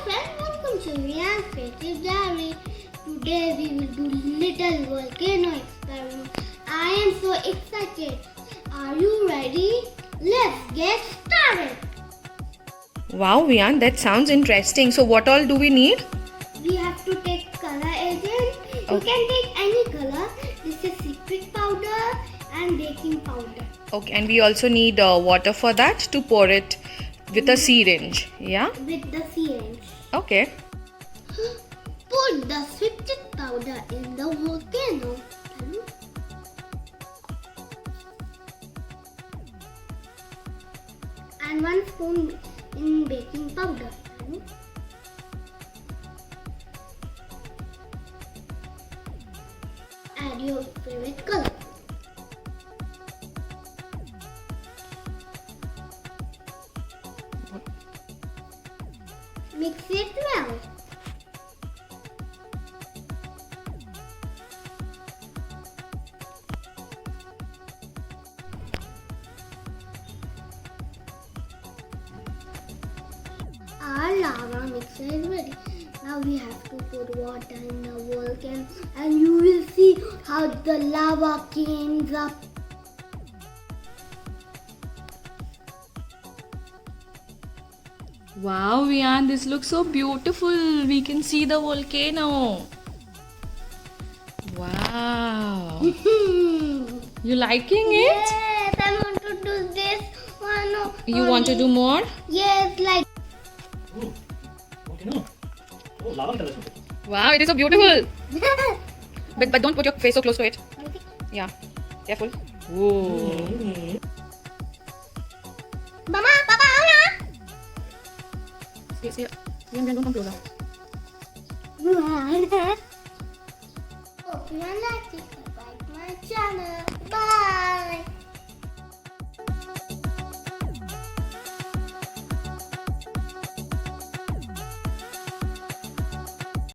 friends, welcome to Viaan Creative Diary. Today we will do little volcano experiment. I am so excited. Are you ready? Let's get started. Wow, Viaan, that sounds interesting. So what all do we need? We have to take color agent. You Okay. can take any color. This is citric powder and baking powder. Okay, and we also need water for that to pour it with a syringe. Yeah? With the syringe. Okay. Put the citric powder in the volcano. And 1 spoon in baking powder. Add your favorite color. Mix it well. Our lava mixture is ready. Now we have to put water in the volcano and you will see how the lava comes up. Wow, Viaan, this looks so beautiful. We can see the volcano. Wow. You liking it? Yes, I want to do this one. You want to do more? Yes, like. Volcano. Oh, lava color. Wow, it is so beautiful. But don't put your face so close to it. Yeah. Careful. Whoa. Mama, Papa, Anna. See, Viaan, don't come closer. Hope you like